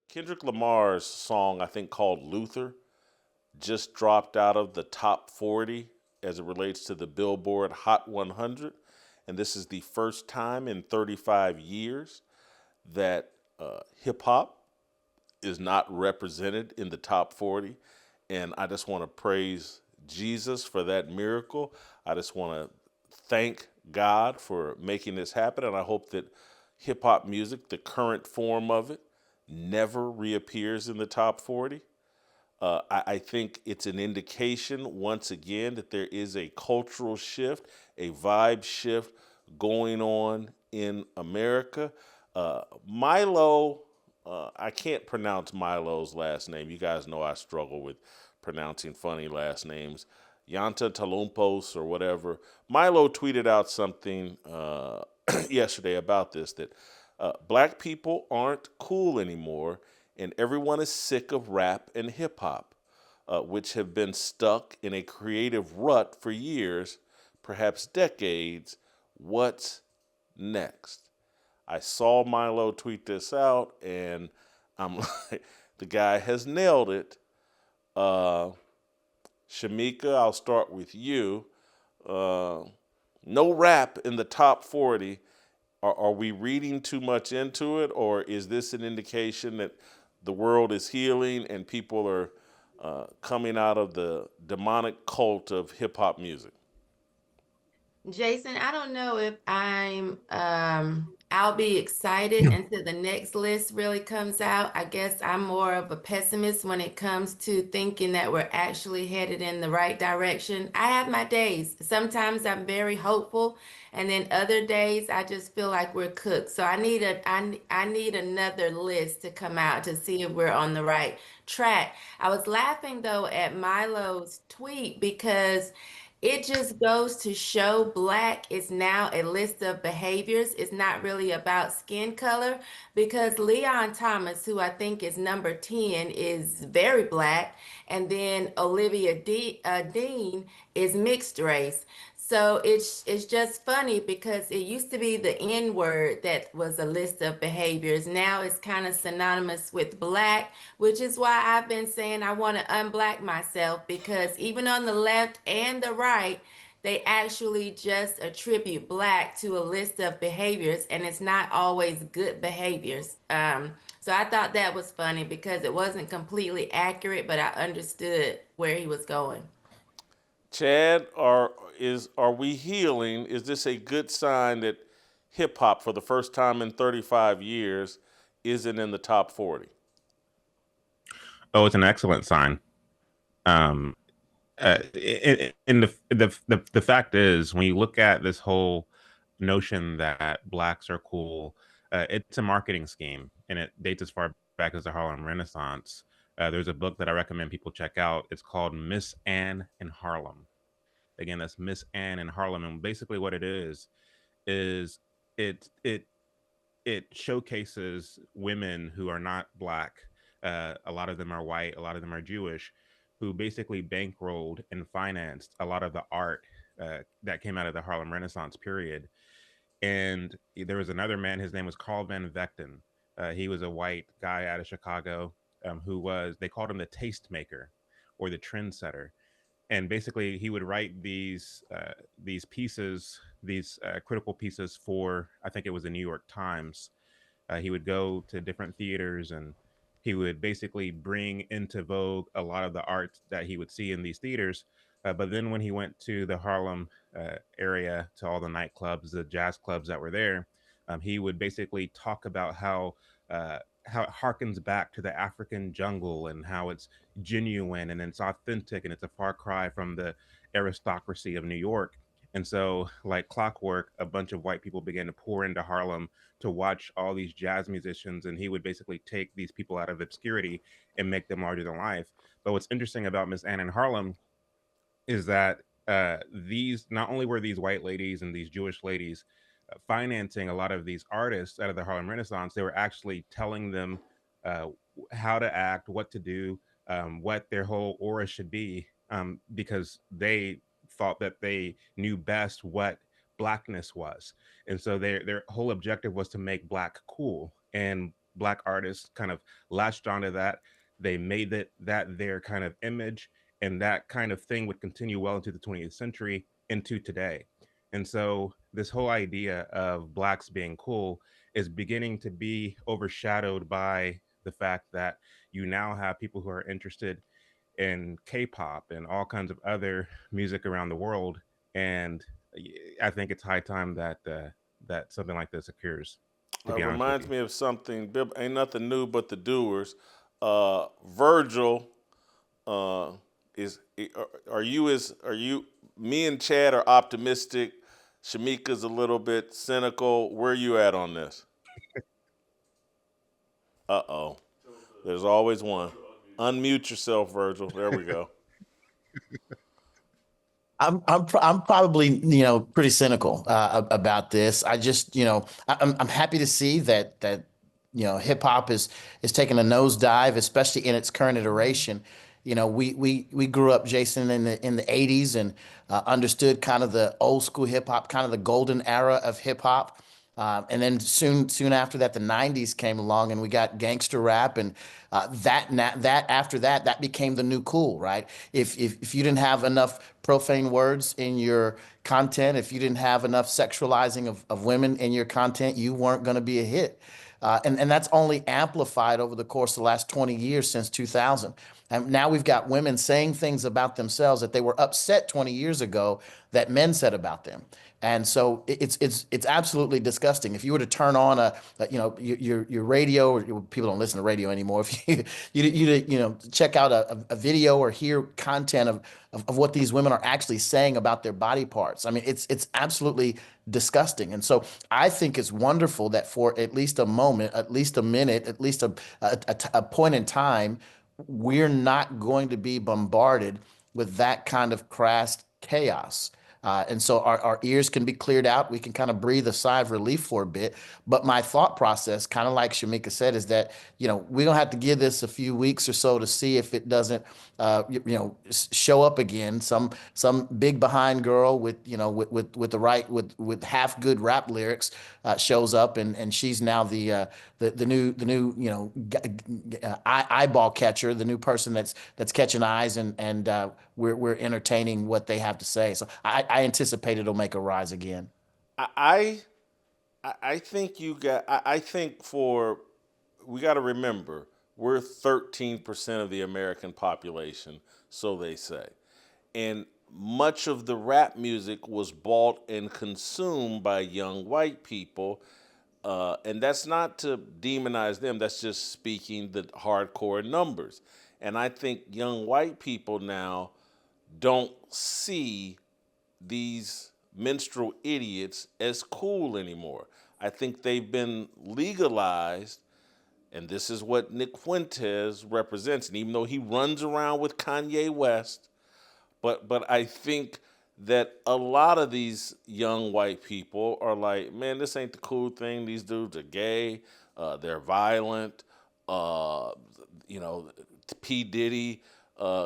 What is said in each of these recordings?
Kendrick Lamar's song, I think called Luther, just dropped out of the top 40 as it relates to the Billboard Hot 100. And this is the first time in 35 years that hip hop is not represented in the top 40. And I just want to praise Jesus for that miracle. I just want to thank God for making this happen. And I hope that hip hop music, the current form of it, never reappears in the top 40. I think it's an indication, once again, that there is a cultural shift, a vibe shift going on in America. Milo, I can't pronounce Milo's last name. You guys know I struggle with pronouncing funny last names. Yanta Talumpos or whatever. Milo tweeted out something yesterday about this that black people aren't cool anymore, and everyone is sick of rap and hip hop, which have been stuck in a creative rut for years, perhaps decades. What's next? I saw Milo tweet this out, and I'm like, the guy has nailed it. Uh, Shamika, I'll start with you. Uh, no rap in the top 40. Are we reading too much into it, or is this an indication that the world is healing and people are coming out of the demonic cult of hip hop music? Jason, I don't know if I'll be excited until the next list really comes out. I guess I'm more of a pessimist when it comes to thinking that we're actually headed in the right direction. I have my days. Sometimes I'm very hopeful, and then other days I just feel like we're cooked. So I need another list to come out to see if we're on the right track. I was laughing though at Milo's tweet because it just goes to show black is now a list of behaviors. It's not really about skin color because Leon Thomas, who I think is number 10, is very black. And then Dean is mixed race. So it's just funny because it used to be the N word that was a list of behaviors. Now it's kind of synonymous with black, which is why I've been saying I want to unblack myself because even on the left and the right, they actually just attribute black to a list of behaviors, and it's not always good behaviors. So I thought that was funny because it wasn't completely accurate, but I understood where he was going. Chad, are we healing? Is this a good sign that hip hop, for the first time in 35 years, isn't in the top 40? Oh, it's an excellent sign. Um, and the fact is, when you look at this whole notion that blacks are cool, it's a marketing scheme, and it dates as far back as the Harlem Renaissance. There's a book that I recommend people check out. It's called Miss Anne in Harlem. Again, that's Miss Anne in Harlem, and basically what it is it it it showcases women who are not black. A lot of them are white, a lot of them are Jewish, who basically bankrolled and financed a lot of the art that came out of the Harlem Renaissance period. And there was another man, his name was Carl Van Vechten. He was a white guy out of Chicago who was, they called him the tastemaker or the trendsetter. And basically, he would write these pieces, these critical pieces for, I think it was the New York Times. He would go to different theaters and he would basically bring into vogue a lot of the art that he would see in these theaters. But then when he went to the Harlem area, to all the nightclubs, the jazz clubs that were there, he would basically talk about how it harkens back to the African jungle and how it's genuine and it's authentic and it's a far cry from the aristocracy of New York. And so, like clockwork, a bunch of white people began to pour into Harlem to watch all these jazz musicians, and he would basically take these people out of obscurity and make them larger than life. But what's interesting about Miss Anne in Harlem is that these, not only were these white ladies and these Jewish ladies financing a lot of these artists out of the Harlem Renaissance, they were actually telling them uh, how to act, what to do, what their whole aura should be, because they thought that they knew best what blackness was, and so their whole objective was to make black cool. And black artists kind of latched onto that. They made that their kind of image, and that kind of thing would continue well into the 20th century, into today. And so this whole idea of blacks being cool is beginning to be overshadowed by the fact that you now have people who are interested in K-pop and all kinds of other music around the world. And I think it's high time that that something like this occurs. To be honest with Reminds you. me of something. Ain't nothing new but the doers. Virgil uh, is. Are you? Me and Chad are optimistic. Shamika's a little bit cynical. Where are you at on this? Uh oh. There's always one. Unmute yourself, Virgil. There we go. I'm probably pretty cynical about this. I just I'm happy to see that hip hop is taking a nosedive, especially in its current iteration. We grew up, Jason, in the 80s and understood kind of the old school hip hop, kind of the golden era of hip hop. And then soon after that, the '90s came along, and we got gangster rap, and that after that, that became the new cool, right? If you didn't have enough profane words in your content, if you didn't have enough sexualizing of women in your content, you weren't going to be a hit. And that's only amplified over the course of the last 20 years since 2000. And now we've got women saying things about themselves that they were upset 20 years ago that men said about them. And so it's absolutely disgusting. If you were to turn on your radio, or people don't listen to radio anymore. If check out a video or hear content of what these women are actually saying about their body parts. I mean, it's absolutely disgusting. And so I think it's wonderful that for at least a moment, at least a minute, at least a point in time, we're not going to be bombarded with that kind of crass chaos. And so our ears can be cleared out. We can kind of breathe a sigh of relief for a bit. But my thought process, kind of like Shamika said, is that, we're going to have to give this a few weeks or so to see if it doesn't, show up again. Some big behind girl with, with the right, with half good rap lyrics shows up, and she's now the new, eyeball catcher, the new person that's catching eyes, and we're entertaining what they have to say. So I anticipate it'll make a rise again. I I think I think for we got to remember we're 13% of the American population, so they say, and much of the rap music was bought and consumed by young white people, and that's not to demonize them. That's just speaking the hardcore numbers. And I think young white people now don't see these minstrel idiots as cool anymore. I think they've been legalized, and this is what Nick Fuentes represents. And even though he runs around with Kanye West, but I think that a lot of these young white people are like, man, this ain't the cool thing. These dudes are gay. They're violent. Uh, you know, P Diddy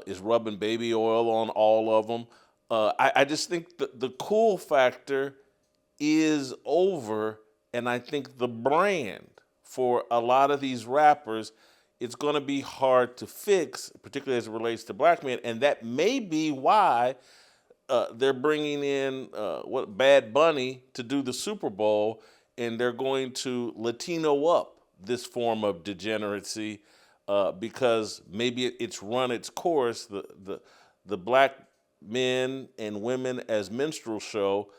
is rubbing baby oil on all of them. I just think the cool factor is over, and I think the brand for a lot of these rappers, it's going to be hard to fix, particularly as it relates to black men, and that may be why they're bringing in what Bad Bunny to do the Super Bowl, and they're going to Latino up this form of degeneracy because maybe it's run its course. The black men and women as minstrel show,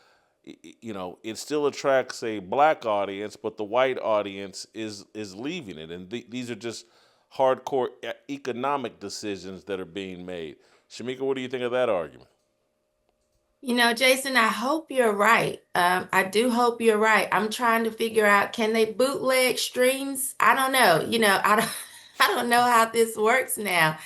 you know, it still attracts a black audience, but the white audience is leaving it, and these are just hardcore economic decisions that are being made. Shamika, what do you think of that argument? You know, Jason, I hope you're right. I do hope you're right. I'm trying to figure out, can they bootleg streams? I don't know. I don't, I don't know how this works now.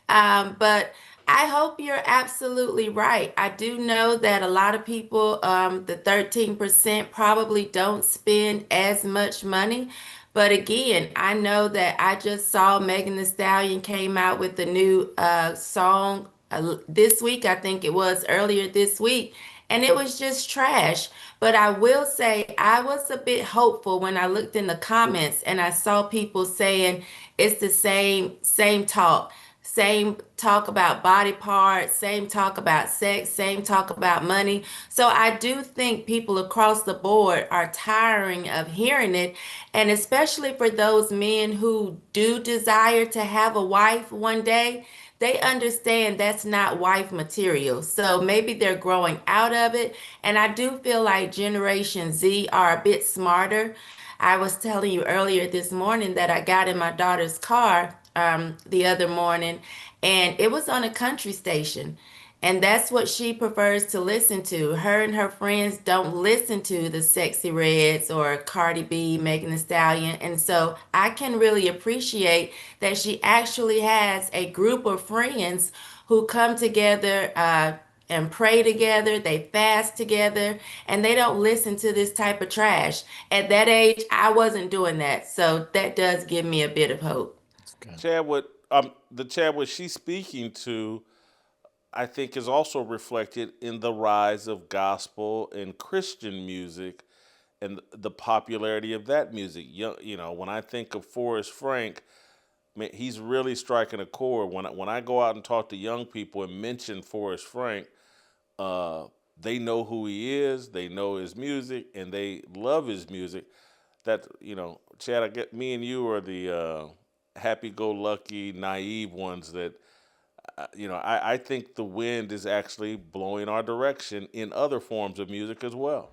But I hope you're absolutely right. I do know that a lot of people, the 13% probably don't spend as much money. But again, I know that I just saw Megan Thee Stallion came out with a new song this week. I think it was earlier this week. and it was just trash. But I will say I was a bit hopeful when I looked in the comments and I saw people saying it's the same talk. Same talk about body parts, same talk about sex, same talk about money. So I do think people across the board are tiring of hearing it. And especially for those men who do desire to have a wife one day, they understand that's not wife material. So maybe they're growing out of it. And I do feel like Generation Z are a bit smarter. I was telling you earlier this morning that I got in my daughter's car the other morning, and it was on a country station. And that's what she prefers to listen to. Her and her friends don't listen to the Sexy Reds or Cardi B, Megan Thee Stallion. And so I can really appreciate that she actually has a group of friends who come together and pray together, they fast together, and they don't listen to this type of trash. At that age, I wasn't doing that. So that does give me a bit of hope. Chadwick, the Chadwick she's speaking to, I think, is also reflected in the rise of gospel and Christian music and the popularity of that music. You know, when I think of Forrest Frank, man, he's really striking a chord. When I go out and talk to young people and mention Forrest Frank, they know who he is, they know his music, and they love his music. That, you know, Chad, I get me and you are the happy-go-lucky, naive ones that, you know, I think the wind is actually blowing our direction in other forms of music as well.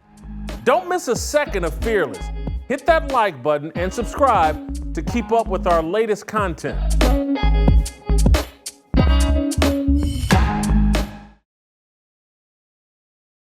Don't miss a second of Fearless. Hit that like button and subscribe to keep up with our latest content.